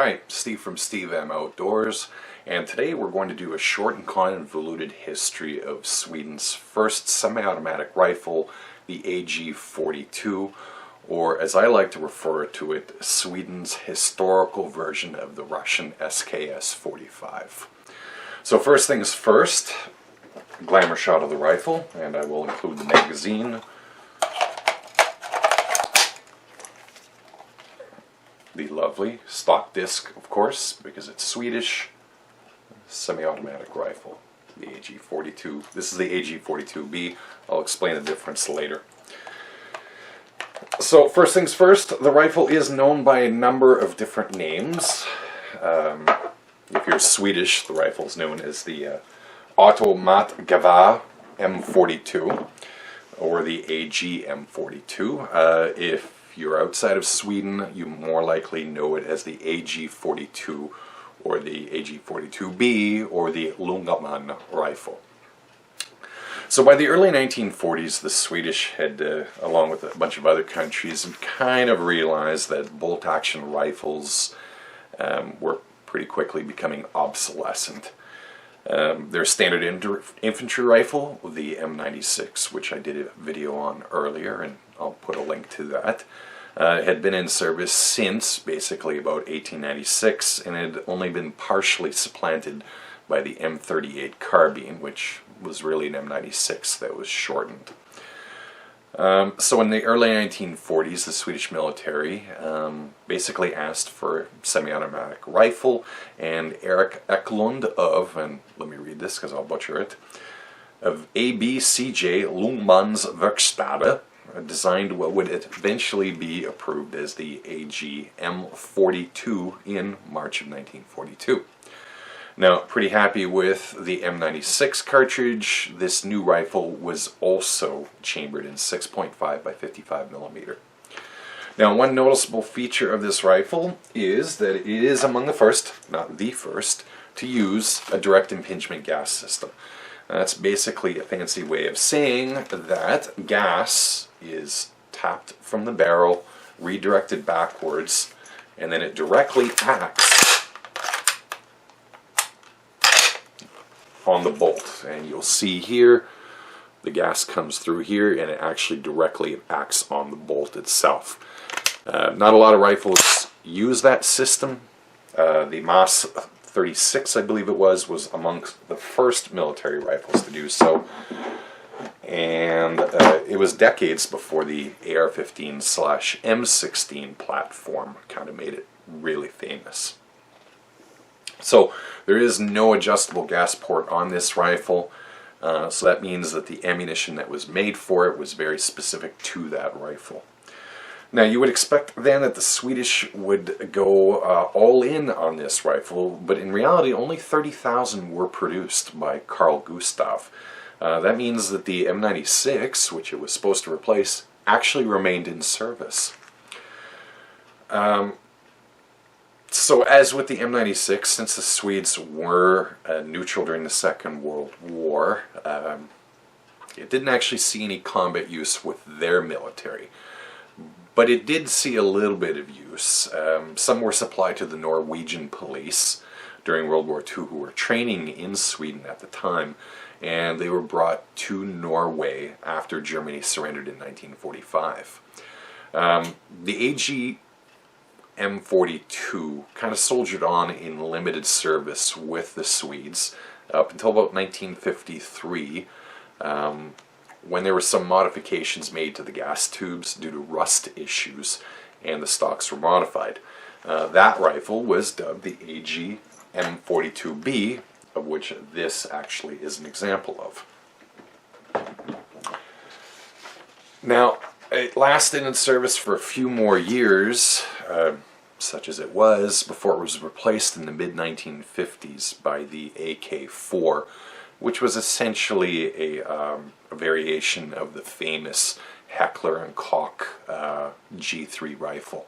Hi, Steve from Steve M Outdoors, and today we're going to do a short and convoluted history of Sweden's first semi-automatic rifle, the AG42, or as I like to refer to it, Sweden's historical version of the Russian SKS-45. So first things first, glamour shot of the rifle, and I will include the magazine. The lovely stock disc, of course, because it's Swedish, semi-automatic rifle, the AG42. This is the AG42B. I'll explain the difference later. So first things first, the rifle is known by a number of different names. If you're Swedish, the rifle is known as the Automat Gevär M42 or the AG M42. If you're outside of Sweden, you more likely know it as the AG42 or the AG42B or the Ljungman rifle. So by the early 1940s, the Swedish had, along with a bunch of other countries, kind of realized that bolt-action rifles were pretty quickly becoming obsolescent. Their standard infantry rifle, the M96, which I did a video on earlier, and I'll put a link to that, had been in service since basically about 1896 and had only been partially supplanted by the M38 carbine, which was really an M96 that was shortened. So in the early 1940s, the Swedish military basically asked for a semi-automatic rifle, and Erik Eklund of, and let me read this because I'll butcher it, of ABCJ Ljungman's Verkstad, designed what would eventually be approved as the AG M42 in March of 1942. Now, pretty happy with the M96 cartridge. This new rifle was also chambered in 6.5 by 55 millimeter. Now, one noticeable feature of this rifle is that it is among the first, not the first, to use a direct impingement gas system. That's basically a fancy way of saying that gas is tapped from the barrel, redirected backwards, and then it directly acts on the bolt. And you'll see here, the gas comes through here and it actually directly acts on the bolt itself. Not a lot of rifles use that system. The MAS 36, I believe it was amongst the first military rifles to do so. And it was decades before the AR-15/M16 platform kind of made it really famous. So there is no adjustable gas port on this rifle, so that means that the ammunition that was made for it was very specific to that rifle. Now you would expect then that the Swedish would go all in on this rifle, but in reality only 30,000 were produced by Carl Gustaf. That means that the M96, which it was supposed to replace, actually remained in service. So as with the M96, since the Swedes were neutral during the Second World War, it didn't actually see any combat use with their military. But it did see a little bit of use. Some were supplied to the Norwegian police during World War II who were training in Sweden at the time, and they were brought to Norway after Germany surrendered in 1945. The AG M42 kind of soldiered on in limited service with the Swedes up until about 1953, when there were some modifications made to the gas tubes due to rust issues, and the stocks were modified. That rifle was dubbed the AG M42B, of which this actually is an example of. Now, it lasted in service for a few more years, such as it was, before it was replaced in the mid-1950s by the AK4, which was essentially a variation of the famous Heckler and Koch G3 rifle.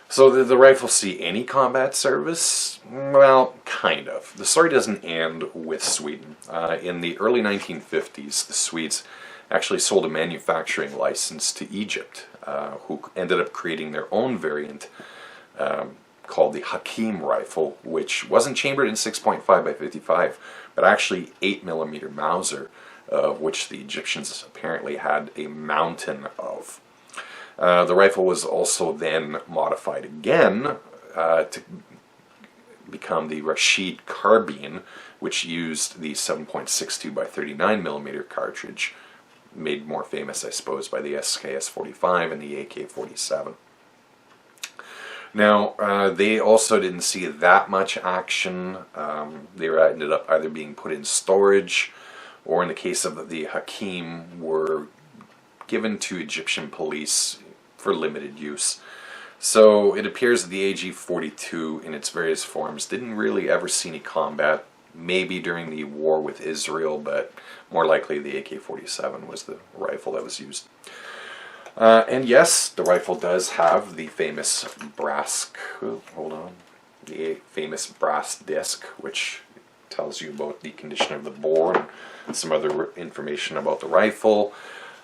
So did the rifle see any combat service? Well, kind of. The story doesn't end with Sweden. In the early 1950s, the Swedes actually sold a manufacturing license to Egypt, who ended up creating their own variant called the Hakim rifle, which wasn't chambered in 6.5 by 55, but actually 8mm Mauser, which the Egyptians apparently had a mountain of. The rifle was also then modified again to become the Rashid carbine, which used the 7.62 by 39mm cartridge, made more famous, I suppose, by the SKS-45 and the AK-47. Now, they also didn't see that much action. They ended up either being put in storage, or in the case of the Hakim, were given to Egyptian police for limited use. So it appears that the AG42 in its various forms didn't really ever see any combat, maybe during the war with Israel, but more likely the AK-47 was the rifle that was used. And yes, the rifle does have the famous brass, the famous brass disc, which tells you about the condition of the bore and some other information about the rifle.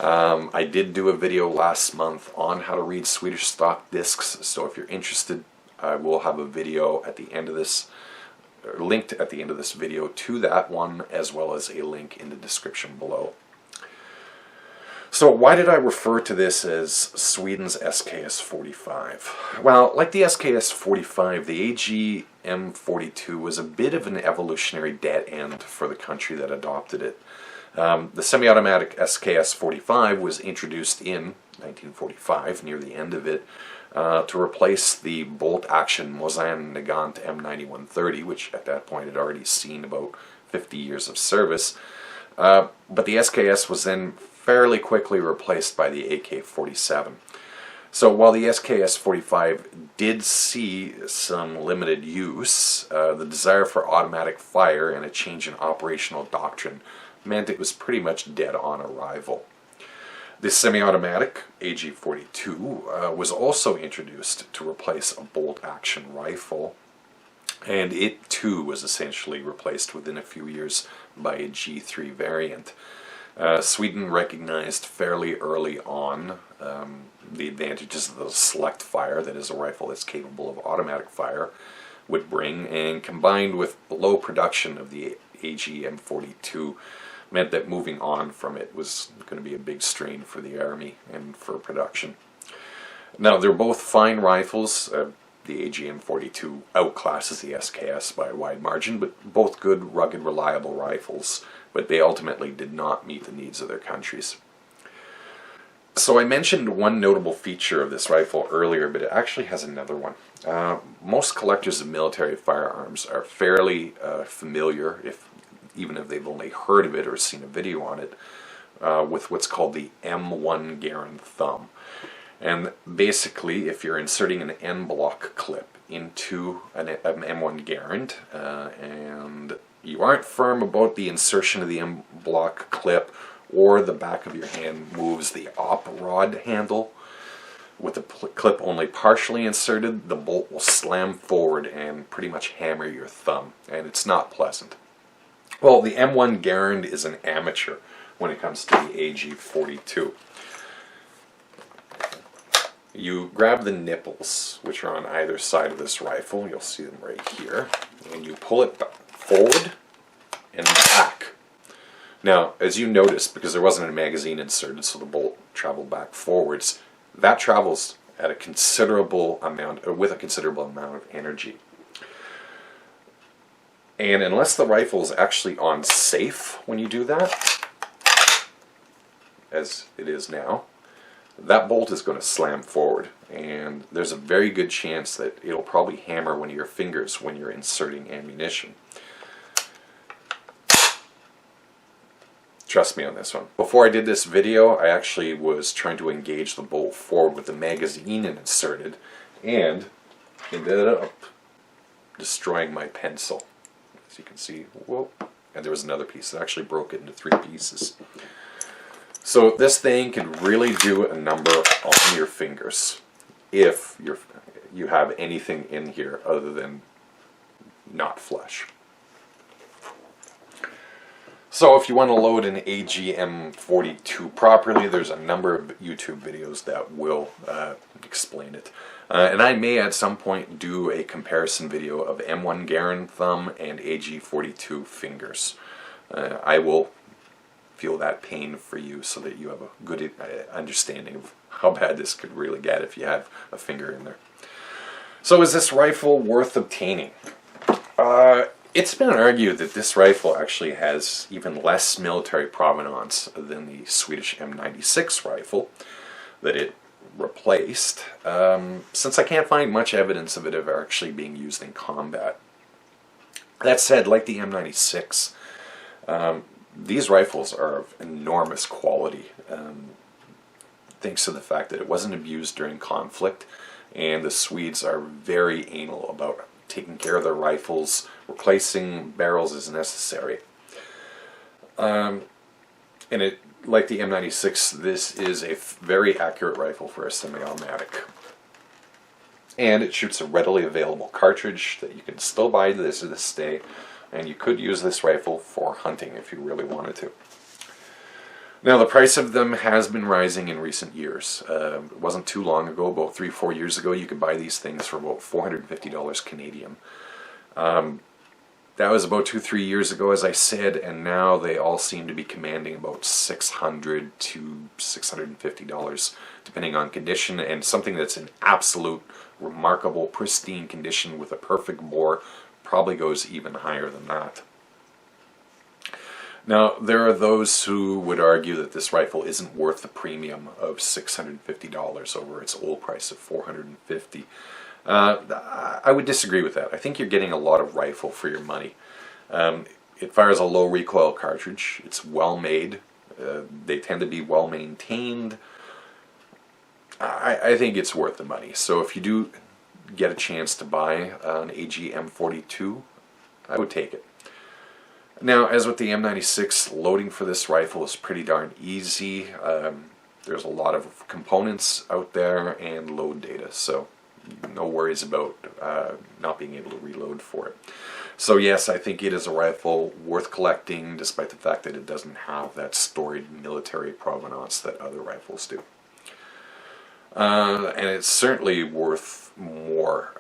I did do a video last month on how to read Swedish stock discs, so if you're interested, I will have a video at the end of this, linked at the end of this video to that one, as well as a link in the description below. So why did I refer to this as Sweden's SKS-45? Well, like the SKS-45, the AG42 was a bit of an evolutionary dead end for the country that adopted it. The semi-automatic SKS-45 was introduced in 1945, near the end of it, to replace the bolt-action Mosin Nagant M9130, which at that point had already seen about 50 years of service. But the SKS was then fairly quickly replaced by the AK-47. So while the SKS-45 did see some limited use, the desire for automatic fire and a change in operational doctrine meant it was pretty much dead on arrival. The semi-automatic AG42 was also introduced to replace a bolt-action rifle, and it too was essentially replaced within a few years by a G3 variant. Sweden recognized fairly early on the advantages of the select fire, that is a rifle that's capable of automatic fire, would bring, and combined with low production of the AG-M42 meant that moving on from it was going to be a big strain for the army and for production. Now, they're both fine rifles. The AG-M42 outclasses the SKS by a wide margin, but both good, rugged, reliable rifles, but they ultimately did not meet the needs of their countries. So I mentioned one notable feature of this rifle earlier, but it actually has another one. Most collectors of military firearms are fairly familiar, even if they've only heard of it or seen a video on it, with what's called the M1 Garand Thumb. And basically, if you're inserting an N-block clip into an M1 Garand, and you aren't firm about the insertion of the M-block clip, or the back of your hand moves the op rod handle with the clip only partially inserted, the bolt will slam forward and pretty much hammer your thumb, and it's not pleasant. Well, the M1 Garand is an amateur when it comes to the AG42. You grab the nipples, which are on either side of this rifle, you'll see them right here, and you pull it forward and back. Now, as you notice, because there wasn't a magazine inserted, so the bolt traveled back forwards, that travels at a considerable amount, or with a considerable amount of energy. And unless the rifle is actually on safe when you do that, as it is now, that bolt is going to slam forward, and there's a very good chance that it'll probably hammer one of your fingers when you're inserting ammunition. Trust me on this one. Before I did this video, I actually was trying to engage the bolt forward with the magazine inserted, and ended up destroying my pencil. As you can see, whoa, and there was another piece that actually broke it into 3 pieces. So this thing can really do a number on your fingers if you have anything in here other than not flesh. So if you want to load an AG-M42 properly, there's a number of YouTube videos that will explain it. And I may at some point do a comparison video of M1 Garand Thumb and AG42 fingers. I will feel that pain for you so that you have a good understanding of how bad this could really get if you have a finger in there. So is this rifle worth obtaining? It's been argued that this rifle actually has even less military provenance than the Swedish M96 rifle that it replaced, since I can't find much evidence of it ever actually being used in combat. That said, like the M96, these rifles are of enormous quality, thanks to the fact that it wasn't abused during conflict, and the Swedes are very anal about taking care of their rifles, replacing barrels as necessary. And it, like the M96, this is a very accurate rifle for a semi-automatic. And it shoots a readily available cartridge that you can still buy to this day, and you could use this rifle for hunting if you really wanted to. Now, the price of them has been rising in recent years. It wasn't too long ago, about 3-4 years ago, you could buy these things for about $450 Canadian. That was about 2-3 years ago, as I said, and now they all seem to be commanding about $600 to $650, depending on condition, and something that's in absolute, remarkable, pristine condition with a perfect bore probably goes even higher than that. Now, there are those who would argue that this rifle isn't worth the premium of $650 over its old price of $450. I would disagree with that. I think you're getting a lot of rifle for your money. It fires a low recoil cartridge. It's well made. They tend to be well maintained. I think it's worth the money. So if you do get a chance to buy an AG42, I would take it. Now, as with the M96, loading for this rifle is pretty darn easy. There's a lot of components out there and load data, so no worries about not being able to reload for it. So yes, I think it is a rifle worth collecting, despite the fact that it doesn't have that storied military provenance that other rifles do. And it's certainly worth more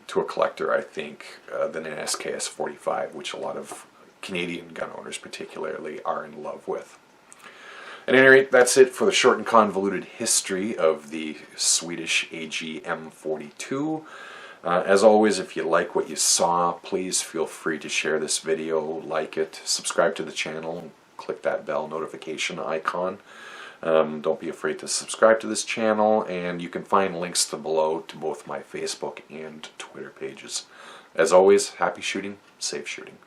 to a collector, I think, than an SKS-45, which a lot of Canadian gun owners particularly are in love with. At any rate, that's it for the short and convoluted history of the Swedish AG42. As always, if you like what you saw, please feel free to share this video, like it, subscribe to the channel, click that bell notification icon. Don't be afraid to subscribe to this channel, and you can find links below to both my Facebook and Twitter pages. As always, happy shooting, safe shooting.